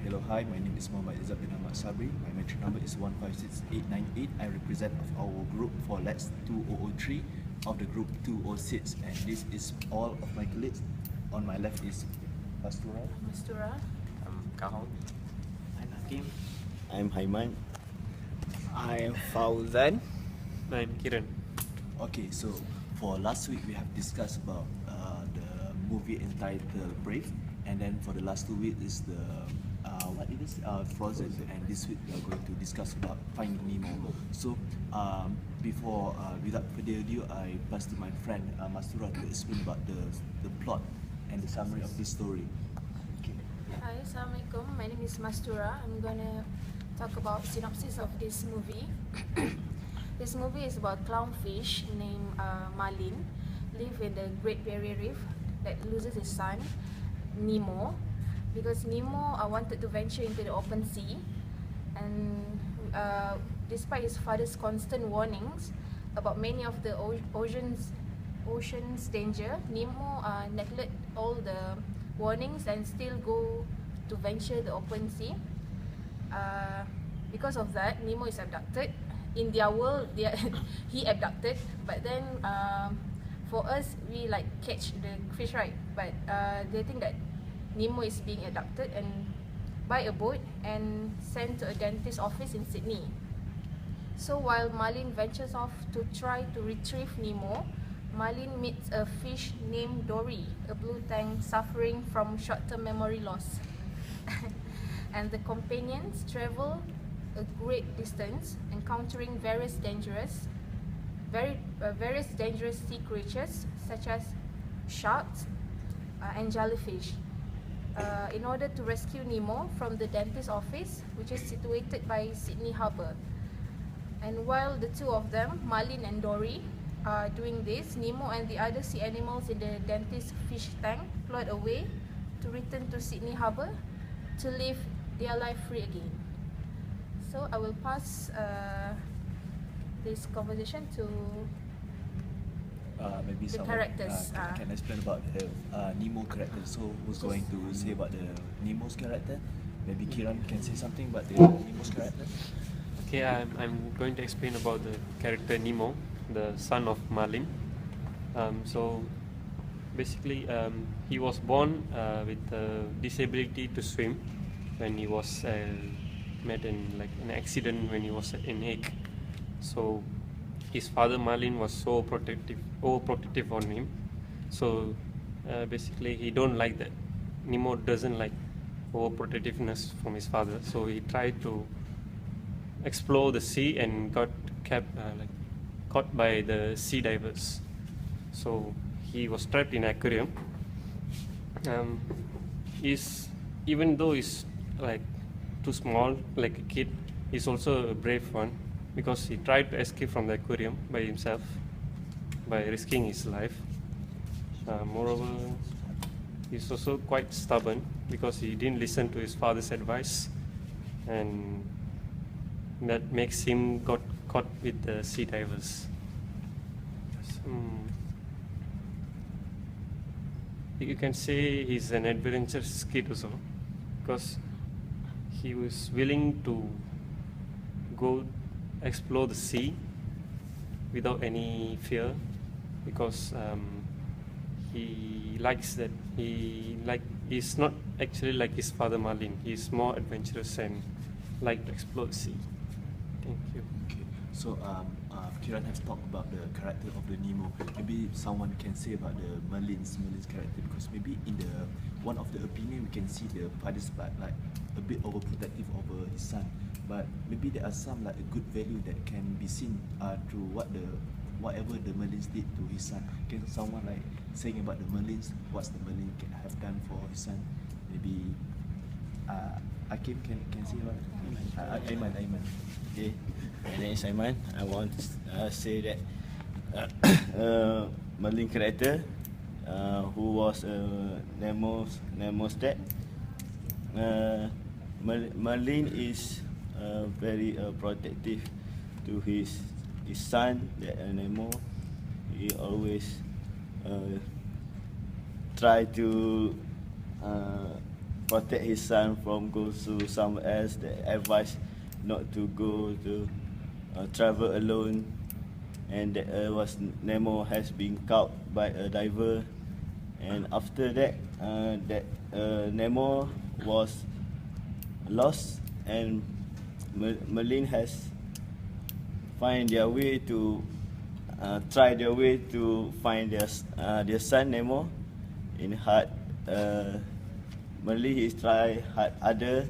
Hello, hi, my name is Muhammad Izzat bin Ahmad Sabri. My metric number is 156898. I represent of our group for LETS 2003 of the group 206, and this is all of my colleagues. On my left is Pastura. Mastura. I'm Kahong. I'm Hakim. I'm Haiman. I'm Fauzan. I'm Kiran. Okay, so for last week we have discussed about the movie entitled Brave, and then for the last 2 weeks is the what it is Frozen, and this week we are going to discuss about Finding Nemo. So before without further ado, I pass to my friend Mastura to explain about the plot and the summary of this story. Okay. Hi, Assalamualaikum. My name is Mastura. I'm gonna talk about synopsis of this movie. This movie is about clownfish named Marlin, live in the Great Barrier Reef that loses his son, Nemo, because Nemo wanted to venture into the open sea, and despite his father's constant warnings about many of the ocean's danger, Nemo neglected all the warnings and still go to venture the open sea. Because of that, Nemo is abducted. In their world, he abducted, but then for us, we like catch the fish, right? But they think that Nemo is being abducted and by a boat and sent to a dentist's office in Sydney. So while Marlin ventures off to try to retrieve Nemo, Marlin meets a fish named Dory, a blue tang suffering from short-term memory loss. And the companions travel a great distance, encountering various dangerous sea creatures such as sharks and jellyfish, in order to rescue Nemo from the dentist's office, which is situated by Sydney Harbour. And while the two of them, Marlin and Dory, are doing this, Nemo and the other sea animals in the dentist's fish tank plot a way to return to Sydney Harbour to live their life free again. So I will pass this conversation to Maybe the someone characters. Can explain about the Nemo character. So who's going to say about the Nemo's character? Maybe Kiran can say something about the Nemo's character. Okay, I'm going to explain about the character Nemo, the son of Marlin. So basically, he was born with a disability to swim when he was met in an accident when he was in Hague. So his father Marlin was so overprotective on him. So basically he don't like that. Nemo doesn't like overprotectiveness from his father. So he tried to explore the sea and got caught by the sea divers. So he was trapped in an aquarium. Even though he's too small, like a kid, he's also a brave one because he tried to escape from the aquarium by himself by risking his life. Moreover, he's also quite stubborn because he didn't listen to his father's advice, and that makes him got caught with the sea divers. You can say he's an adventurous kid also, because he was willing to go explore the sea without any fear, because he likes that. He's not actually like his father Marlin. He's more adventurous and like to explore the sea. Thank you. Okay, so Kiran has talked about the character of the Nemo. Maybe someone can say about the Merlin's character, because maybe in the one of the opinion we can see the father's part like a bit overprotective over his son, but maybe there are some like a good value that can be seen through whatever the Merlins did to his son. Can someone like saying about the Merlins, what's the Merlin can have done for his son? Maybe Hakim can say about Aiman. Okay, my name is Aiman. I want to say that Merlin character, who was Nemo's dad. Merlin is very protective to his son, Nemo. He always try to protect his son from go to somewhere else. They advise not to go to travel alone, and that was Nemo has been caught by a diver, and after that, Nemo was lost, and Merlin has find their way to try their way to find their son Nemo. In hard, Merlin is try hard harder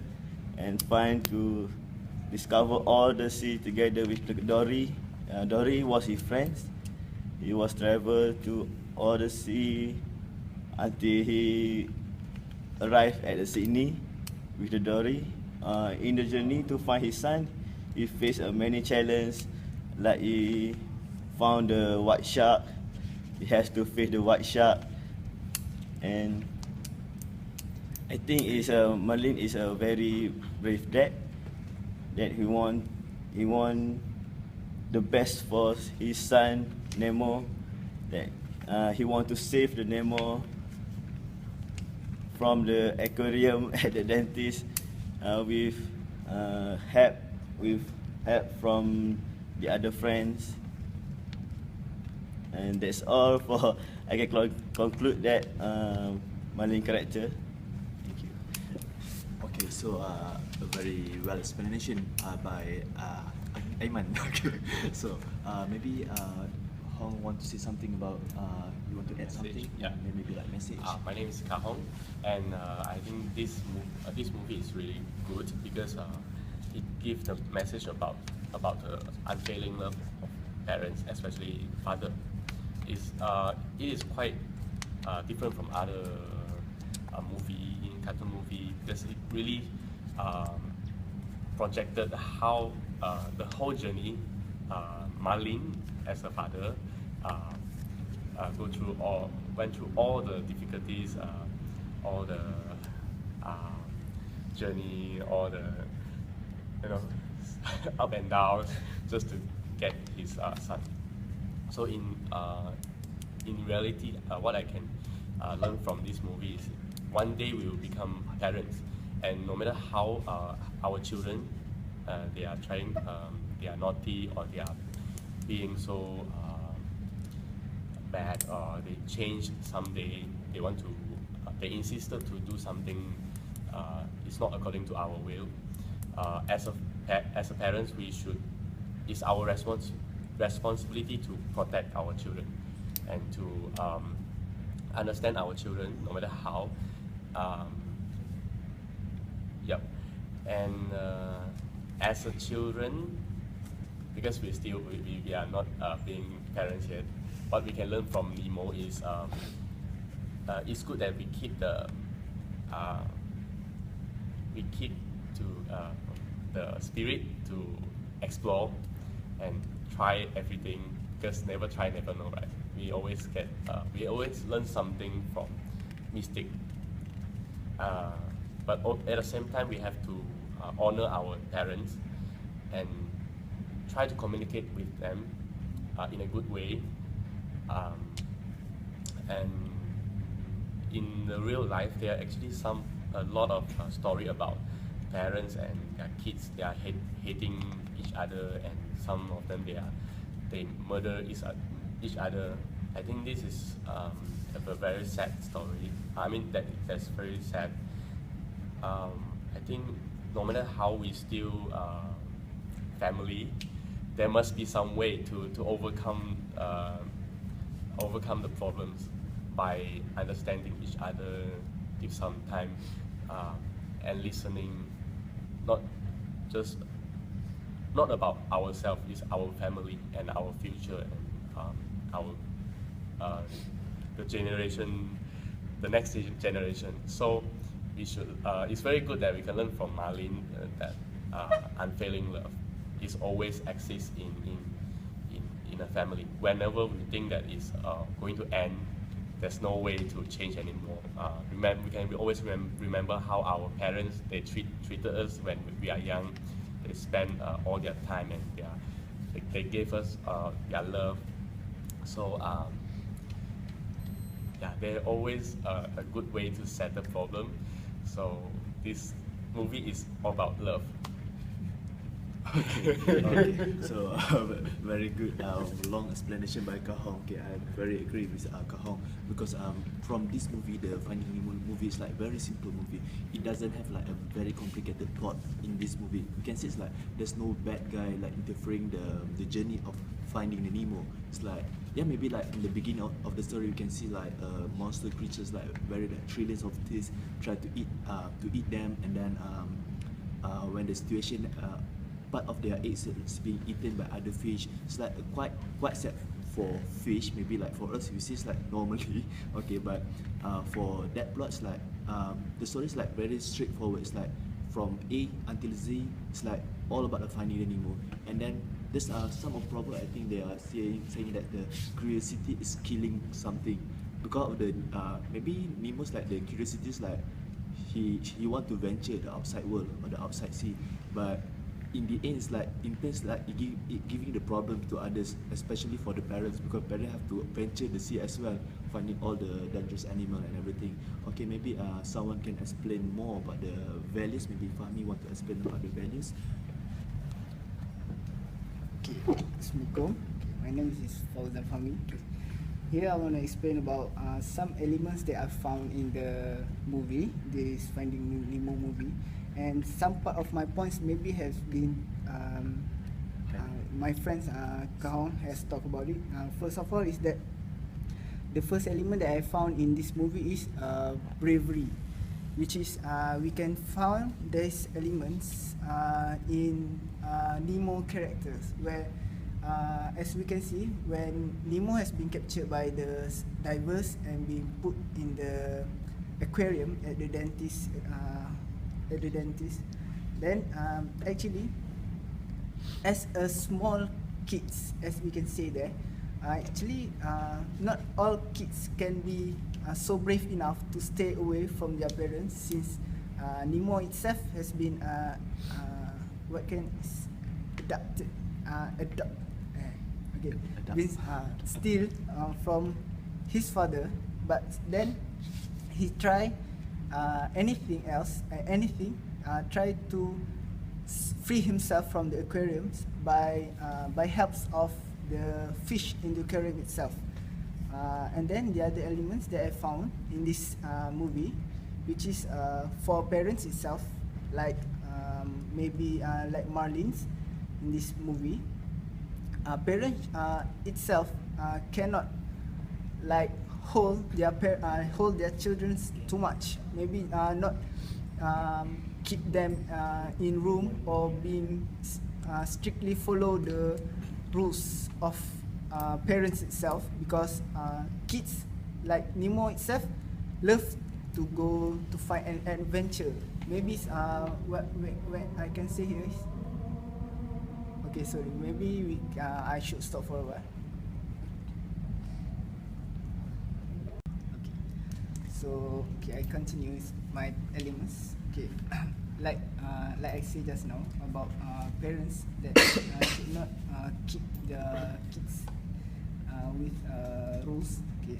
and find to discover all the sea together with Dory. Dory was his friend. He was travel to all the sea until he arrived at Sydney with the Dory. In the journey to find his son, he faced many challenges, like he found the white shark. He has to face the white shark, and I think Merlin is a very brave dad. That he want the best for his son Nemo. That he want to save the Nemo from the aquarium at the dentist with help from the other friends. And that's all for I can conclude that Merlin character. Thank you. Okay, so a very well explanation by Aiman. Okay, so maybe Hong want to say something about you want to add something? Yeah. Maybe like message. My name is Ka Hong, and I think this movie is really good because it gives the message about the unfailing love of parents, especially father. It is quite different from other cartoon movie, because it really projected how the whole journey Marlin as a father went through all the difficulties, all the journey, all the up and downs just to get his son. So in reality, what I can learn from this movie is one day we will become parents, and no matter how our children they are trying, they are naughty, or they are being so bad, or they change someday, they insisted to do something it's not according to our will. As a parents, it's our responsibility to protect our children and to understand our children no matter how. And as a children, because we are not being parents yet, what we can learn from Nemo is it's good that we keep the spirit to explore and try everything, because never try, never know, right? We always learn something from mistake. But at the same time, we have to honor our parents and try to communicate with them in a good way. And in the real life, there are actually a lot of story about parents and their kids. They are hating each other, and some of them they murder each other. I think this is a very sad story. I mean that's very sad. I think no matter how we still family, there must be some way to overcome the problems by understanding each other, give some time and listening. Not about ourselves, it's our family and our future, and the next generation. So we should. It's very good that we can learn from Marlin that unfailing love is always exists in a family. Whenever we think that it's going to end, there's no way to change anymore. We can always remember how our parents treated us when we are young. They spend all their time, and they gave us their love. So they're always a good way to settle the problem. So this movie is all about love. Okay. So very good long explanation by Kahong. Okay, I very agree with Kahong because from this movie, the Finding Nemo movie is like very simple movie. It doesn't have like a very complicated plot in this movie. You can see it's like there's no bad guy like interfering the journey of finding the Nemo. It's like maybe like in the beginning of the story you can see like monster creatures like very like trillions of teeth try to eat them, and then when the situation part of their eggs is being eaten by other fish. It's like quite sad for fish. Maybe like for us, we see it's like normally, okay. But for that plot, it's like the story is like very straightforward. It's like from A until Z. It's like all about the finding the Nemo. And then there's some of problem. I think they are saying that the curiosity is killing something because of the maybe Nemo's like the curiosity is like he want to venture the outside world or the outside sea, but in the end, it's like intense, like giving the problem to others, especially for the parents, because parents have to venture the sea as well, finding all the dangerous animal and everything. Okay, maybe someone can explain more about the values. Maybe Fahmi want to explain about the values. Okay, Assalamualaikum. Okay, my name is Fauzan Fahmi. Okay. Here I want to explain about some elements that I found in the movie, this Finding Nemo movie. And some part of my points maybe has been my friends Kahong has talked about it. First of all is that the first element that I found in this movie is bravery, which is we can find these elements in Nemo characters where as we can see when Nemo has been captured by the divers and being put in the aquarium at the dentist. Then actually as a small kids, as we can say there, actually not all kids can be so brave enough to stay away from their parents, since Nemo itself has been adopted means still from his father, but then he try try to free himself from the aquariums by helps of the fish in the aquarium itself. And then the other elements that I found in this movie, which is for parents itself, like maybe like Marlins in this movie, parents itself cannot like hold their children too much. Maybe not keep them in room or being strictly follow the rules of parents itself, because kids like Nemo itself love to go to find an adventure. Maybe what I can say here is, okay, sorry, maybe I should stop for a while. So okay, I continue with my elements. Okay, like I said just now about parents that should not keep the kids with rules. Okay,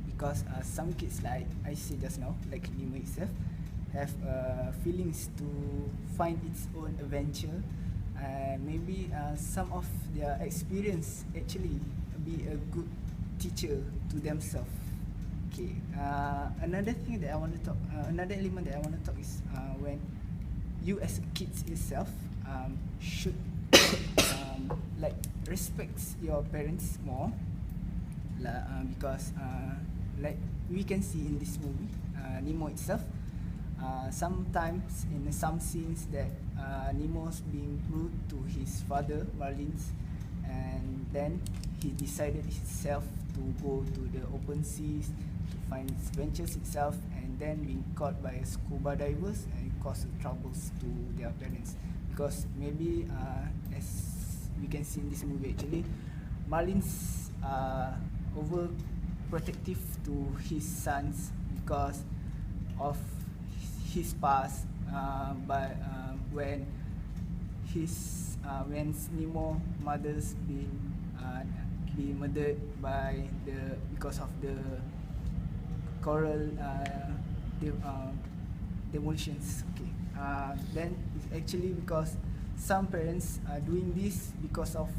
because some kids, like I said just now, like Nemo itself, have feelings to find its own adventure. Maybe some of their experience actually be a good teacher to themselves. Okay, another thing that I want to talk, another element that I want to talk is when you as a kid itself should like respect your parents more, because like we can see in this movie, Nemo itself, sometimes in some scenes that Nemo's being rude to his father Marlins, and then he decided himself to go to the open seas to find its ventures itself, and then being caught by scuba divers and cause troubles to their parents, because maybe as we can see in this movie, actually Marlins overprotective to his sons because of his past, but when Nemo mother's been murdered by because of the coral demolitions. Okay. Then it's actually because some parents are doing this because of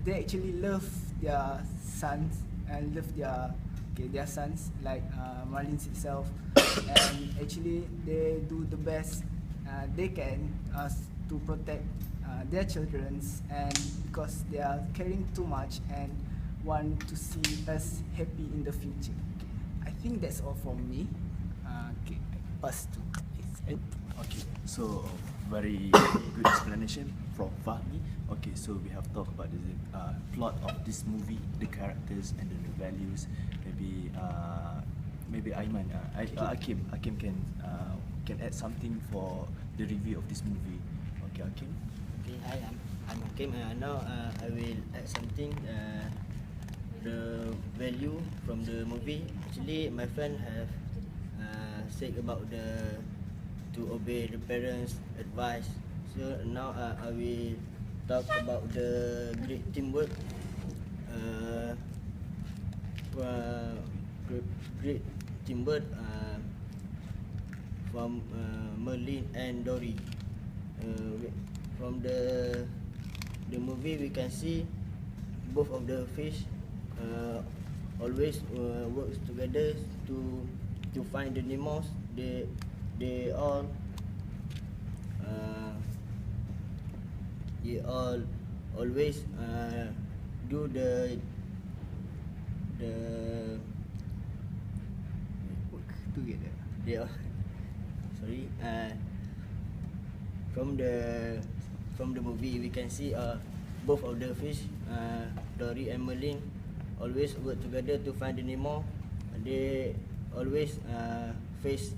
they actually love their sons and love their sons like Marlins itself, and actually they do the best they can to protect their childrens, and because they are caring too much and want to see us happy in the future. Okay. I think that's all from me. Okay, I pass to Ed. Okay, so very good explanation from Fahmi. Okay, so we have talked about the plot of this movie, the characters and the values. Maybe Aiman, Akim can add something for the review of this movie. Okay, Akim. Okay, hi, I'm Hakim. Now I will add something. The value from the movie. Actually, my friend have said about to obey the parents' advice. So now I will talk about the great teamwork. Great teamwork from Merlin and Dory. From the movie, we can see both of the fish always works together to find the Nemos. They all always do the Work together. they all, sorry from the movie we can see both of the fish, Dory and Merlin, always work together to find the Nemo. They always face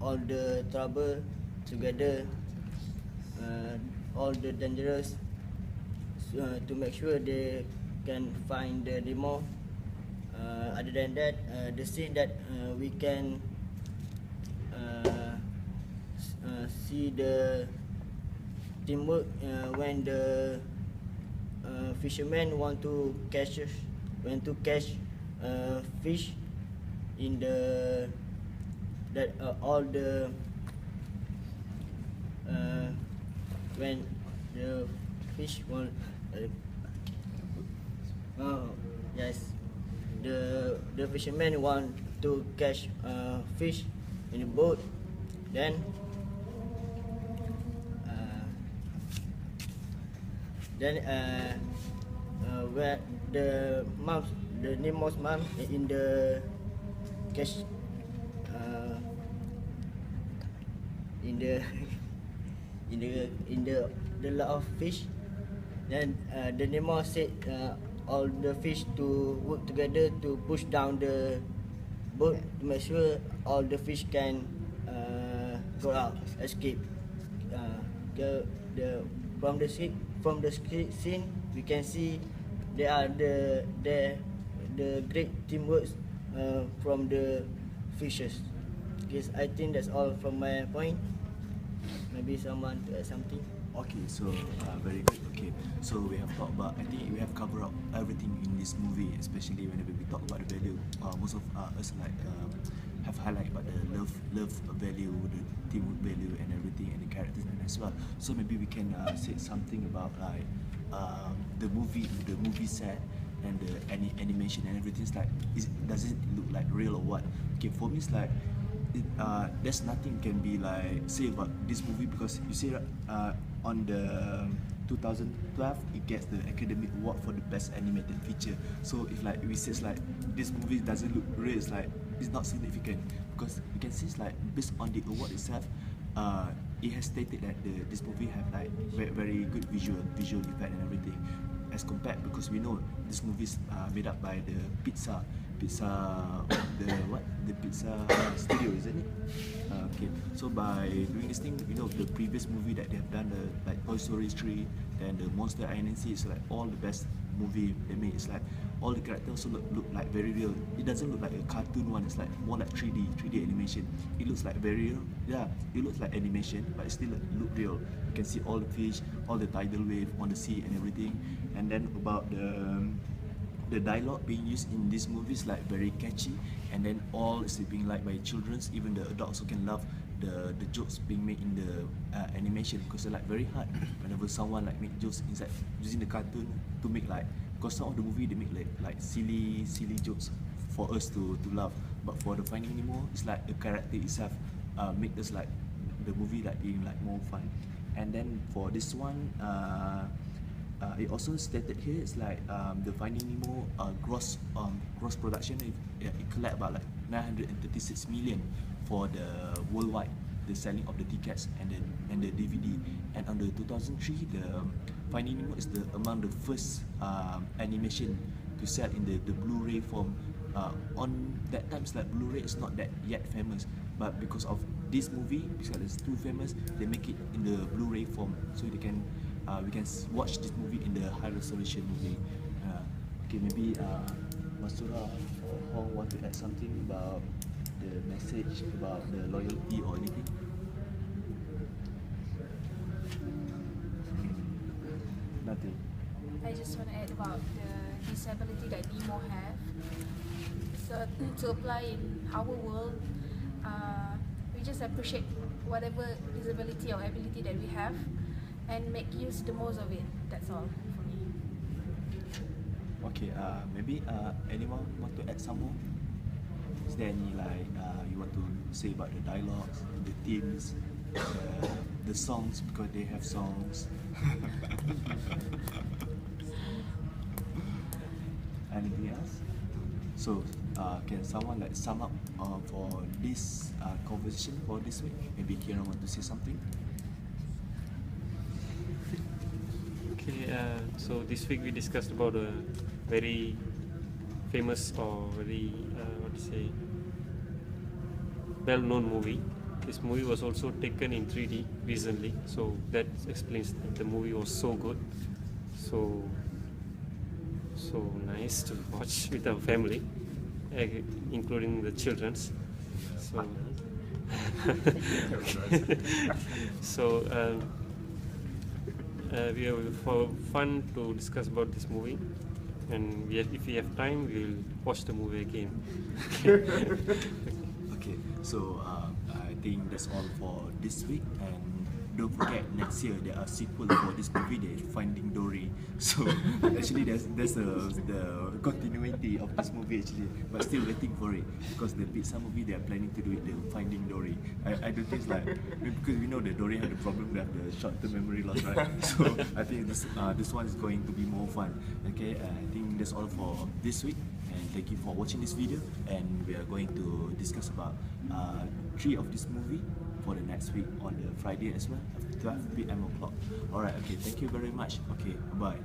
all the trouble together, all the dangerous, to make sure they can find the Nemo. Other than that, the scene that we can see the teamwork when the fishermen want to catch fish in the that all the when the fish want yes, the fishermen want to catch fish in the boat, then where the Nemo's mom in the catch in the lot of fish, then the Nemo said all the fish to work together to push down the boat to make sure all the fish can go out, escape. From the scene we can see there are the great teamwork from the fishers. Yes, I think that's all from my point. Maybe someone to add something. Okay, so very good. Okay, so we have talked about. I think we have covered up everything in this movie, especially whenever we talk about the value. Most of us have highlighted about the love value, the teamwork value, and everything, and the characters as well. So maybe we can say something about the movie set and the animation and everything. It's like, does it look like real or what? Okay, for me it's like. There's nothing can be like say about this movie, because you see on the 2012 it gets the Academy Award for the best animated feature. So if like we says like this movie doesn't look real, it's like it's not significant, because you can see it's like based on the award itself, it has stated that this movie have like very good visual effect and everything as compared, because we know this movie is made up by the pizza studio, isn't it? Okay, so by doing this thing, you know, the previous movie that they have done, like Toy Story 3, then the Monster INC, it's like all the best movie they made. It's like all the characters also look like very real. It doesn't look like a cartoon one. It's like more like 3D animation. It looks like very real. Yeah, it looks like animation, but it still look real. You can see all the fish, all the tidal wave on the sea and everything. And then about the dialogue being used in this movie is like very catchy, and then all is being liked by children. Even the adults also can love the jokes being made in the animation, because it's like very hard whenever someone like make jokes inside using the cartoon to make like, because some of the movie they make like silly jokes for us to laugh, but for the Finding Nemo it's like the character itself make us like the movie like being like more fun. And then for this one, it also stated here it's like the Finding Nemo gross production, it collect about like 936 million for the worldwide, the selling of the tickets and the DVD. And on the 2003, the Finding Nemo is among the first animation to sell in the Blu-ray form. On that times, like Blu-ray is not that yet famous, but because of this movie, because it's too famous, they make it in the Blu-ray form, so they can we can watch this movie in the high resolution movie. Okay, maybe Mastura or Hong want to add something about the message about the loyalty or anything? Nothing. I just want to add about the disability that Nemo have. So to apply in our world, we just appreciate whatever disability or ability that we have and make use the most of it. That's all for me. Okay, maybe anyone want to add some more? Is there any like you want to say about the dialogues, the themes, the songs, because they have songs? Anything else? So, can someone like sum up for this conversation for this week? Maybe Kieran want to say something? Okay, so this week we discussed about a very famous or very what to say, well-known movie. This movie was also taken in 3D recently, so that explains that the movie was so good, so nice to watch with our family, including the childrens. So, so we have for fun to discuss about this movie, and if we have time, we will watch the movie again. Okay, so I think that's all for this week, and don't forget next year there are sequel for this movie, the Finding Dory. So actually there's the continuity of this movie actually, but still waiting for it, because the Pixar movie they are planning to do it, the Finding Dory. I don't think it's like, because we know that Dory had a problem with the short-term memory loss, right? So I think this one is going to be more fun. Okay, I think that's all for this week. And thank you for watching this video, and we are going to discuss about 3 of this movie for the next week on the Friday as well, 12 p.m. o'clock. Alright, okay, thank you very much. Okay, bye.